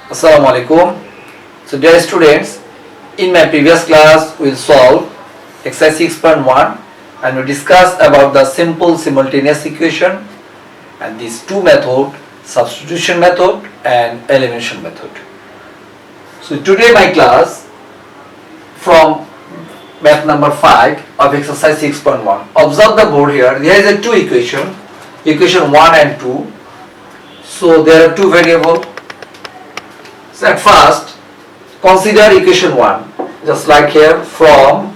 Assalamu alaikum. So dear students, in my previous class we will solve exercise 6.1 and we discussed about the simple simultaneous equation and these two methods, substitution method and elimination method. So today my class from math number 5 of exercise 6.1. Observe the board here. There is a two equation 1 and 2. So there are two variables. So at first consider equation 1, just like here. From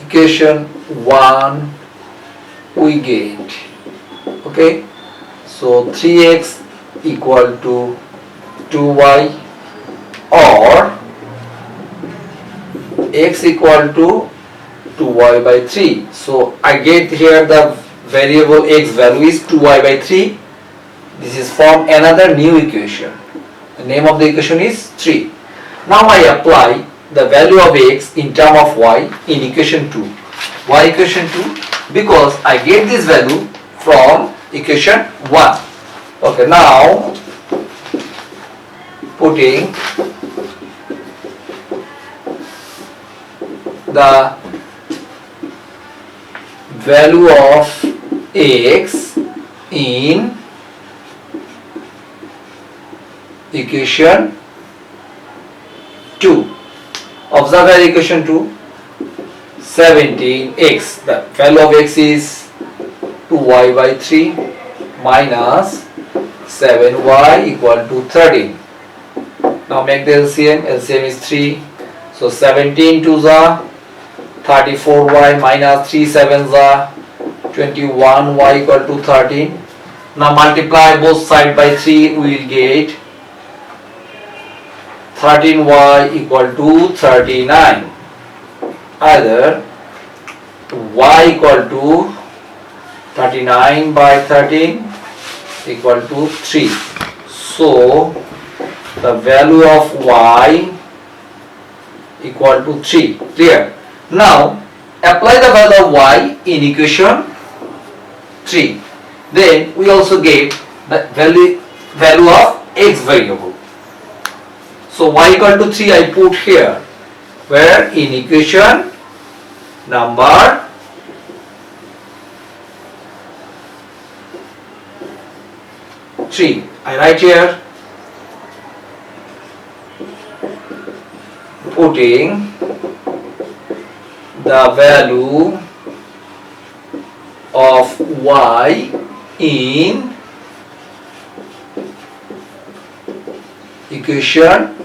equation 1 we get, okay, so 3x equal to 2y or x equal to 2y by 3. So I get here the variable x value is 2y by 3. This is from another new equation. The name of the equation is 3. Now I apply the value of x in term of y in equation 2. Why equation 2? Because I get this value from equation 1. Okay, now putting the value of x in equation 2. Observe here equation 2. 17x, the value of x is 2y by 3 minus 7y equal to 13. Now make the LCM. LCM is 3. So 17 to the 34y minus 3 7s are 21y equal to 13. Now multiply both sides by 3, we will get 13y equal to 39. Either y equal to 39 by 13 equal to 3. So the value of y equal to 3. Clear? Now apply the value of y in equation 3. Then we also get the value of x variable. So y equal to 3 I put here, where in equation number 3 I write here, putting the value of y in equation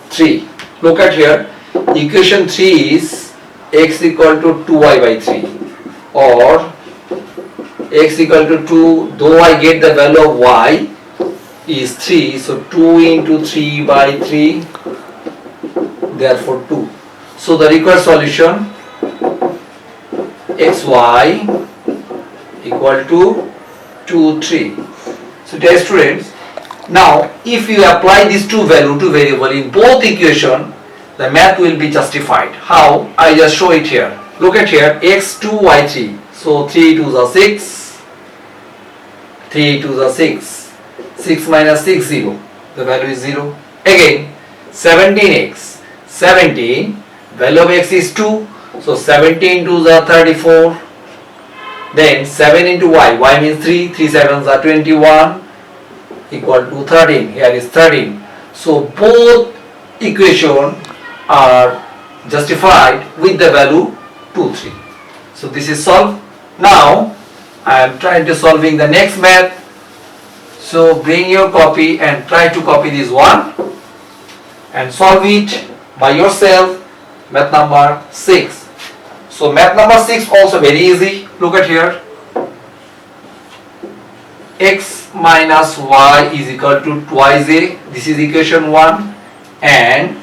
3. Look at here, equation 3 is x equal to 2y by 3 or x equal to 2, though I get the value of y is 3, so 2 into 3 by 3, therefore 2. So the required solution xy equal to 2, 3. So dear students, now if you apply these two variable in both equation, the math will be justified. How? I just show it here. Look at here, x2 y3. So 3 to the 6, 3 to the 6, 6 minus 6 0, the value is 0. Again 17x, 17, value of x is 2, so 17 to the 34. Then 7 into y means 3, 3 7s are 21 equal to 13. Here is 13. So both equation are justified with the value 2, 3. So this is solved. Now I am trying to solving the next math. So bring your copy and try to copy this one and solve it by yourself. Math number 6. So math number 6 also very easy. Look at here. X minus y is equal to twice a. This is equation 1. And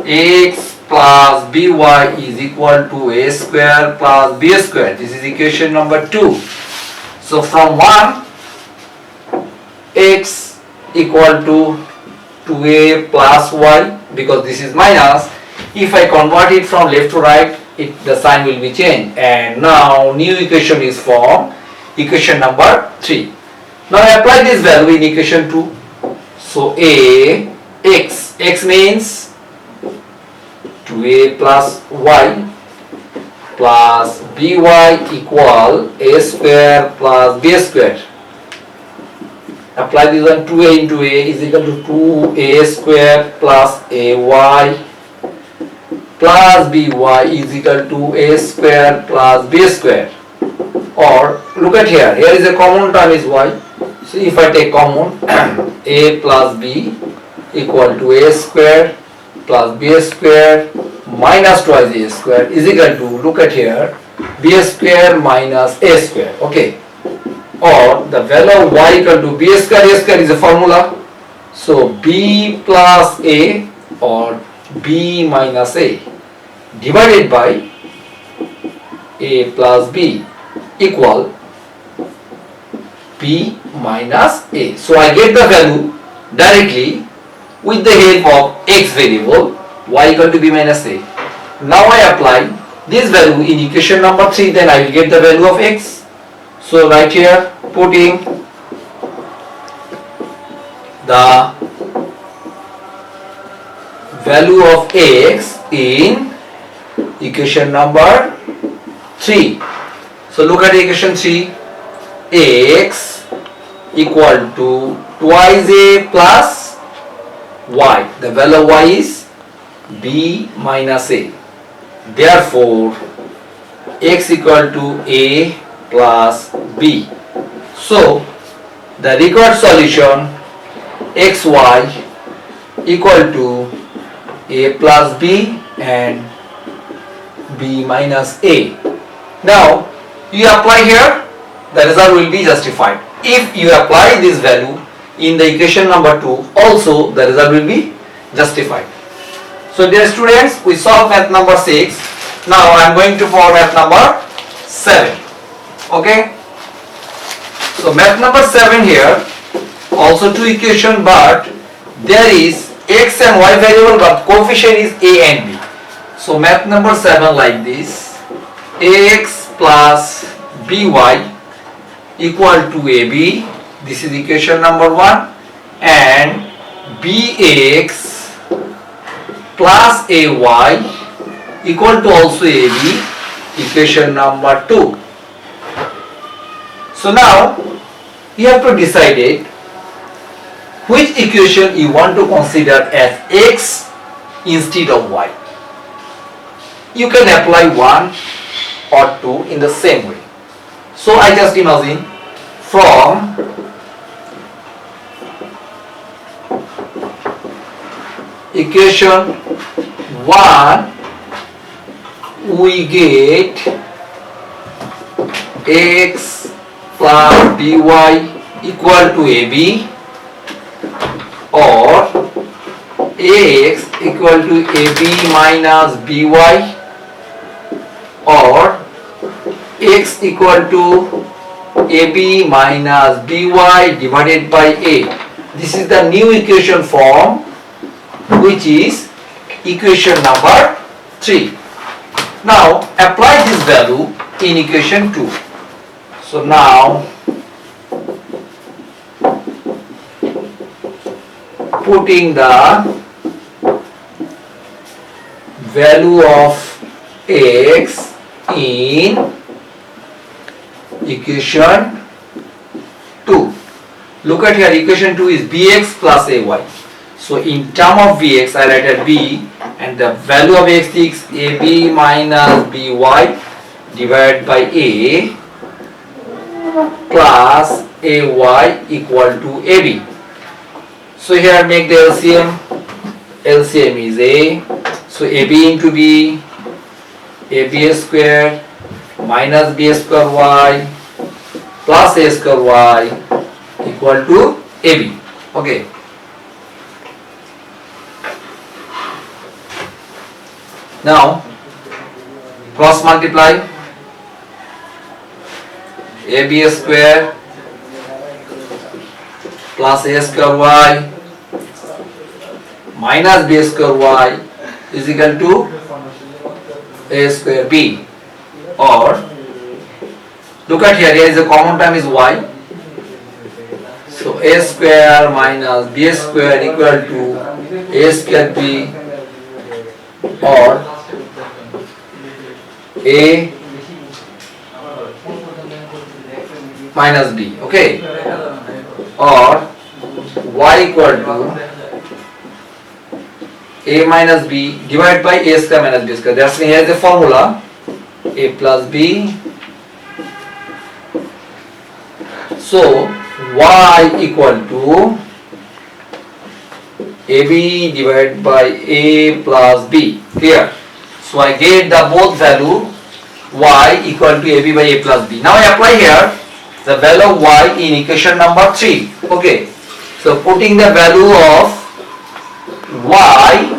x plus by is equal to a square plus b square. This is equation number 2. So from 1, x equal to 2a plus y, because this is minus. If I convert it from left to right, the sign will be changed. And now new equation is formed. equation number 3. Now apply this value in equation 2. So a x means 2a plus y plus by equal a square plus b square. Apply this one, 2a into a is equal to 2a square plus ay plus by is equal to a square plus b square. Or look at here is a common term is y. So if I take common a plus b equal to a square plus b square minus twice a square is equal to, look at here, b square minus a square. Okay. Or the value of y equal to b square, a square is a formula. So b plus a or b minus a divided by a plus b equal b minus a. So I get the value directly with the help of x variable, y equal to b minus a. Now I apply this value in equation number 3, then I will get the value of x. So right here putting the value of x in equation number 3. So look at equation 3, x equal to twice a plus y. The value of y is b minus a. Therefore x equal to a plus b. So the required solution xy equal to a plus b and b minus a. Now you apply here, the result will be justified. If you apply this value in the equation number 2, also the result will be justified. So dear students, we solved math number 6. Now I am going to for math number 7. Okay. So math number 7 here, also two equation, but there is x and y variable, but coefficient is a and b. So math number 7 like this, ax plus by equal to ab, this is equation number 1, and bx plus ay equal to also ab, equation number 2. So now you have to decide it which equation you want to consider as x instead of y. You can apply 1 or 2 in the same way. So I just imagine from equation 1 we get x plus by equal to ab, or ax equal to ab minus by, or x equal to ab minus by divided by a. This is the new equation form, which is equation number 3. Now apply this value in equation 2. So now putting the value of x in equation 2. Look at here, equation 2 is bx plus ay. So in term of bx I write as b, and the value of x is ab minus by divided by a plus ay equal to ab. So here make the LCM. LCM is a. So ab into b, ab square minus b square y plus a square y equal to ab. Okay. Now cross multiply. ab square plus a square y minus b square y is equal to a square b, or Look at here is a common term is y. So a square minus b square equal to a square b or a minus b, okay, or y equal to a minus b divided by a square minus b square. That's why here is the formula a plus b. So y equal to ab divided by a plus b. Clear? So I get the both value y equal to ab by a plus b. Now I apply here the value of y in equation number 3. Okay. So putting the value of y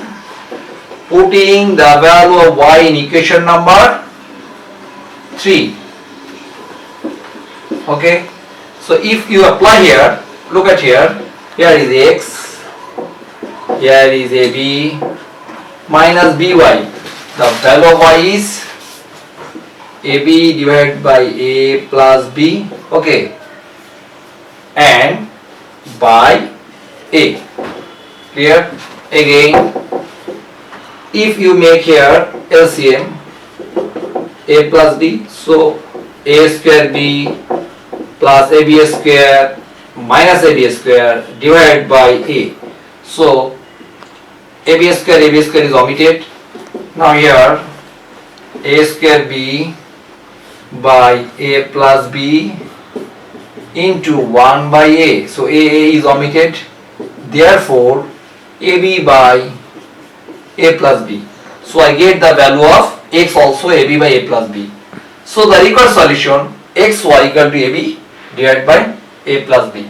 in equation number 3. Okay. So if you apply here, look at here is x, here is ab minus by. The value of y is ab divided by a plus b, okay, and by a. Clear? Again, if you make here LCM a plus b, so a square b plus ab square minus ab square divided by a. So ab square is omitted. Now here a square b by a plus b into 1 by a. So a is omitted. Therefore ab by a plus b. So I get the value of x also ab by a plus b. So the required solution xy equal to ab divided by a plus b.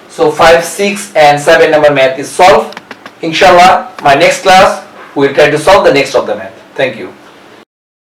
So 5, 6 and 7 number math is solved. Inshallah, my next class we will try to solve the next of the math. Thank you.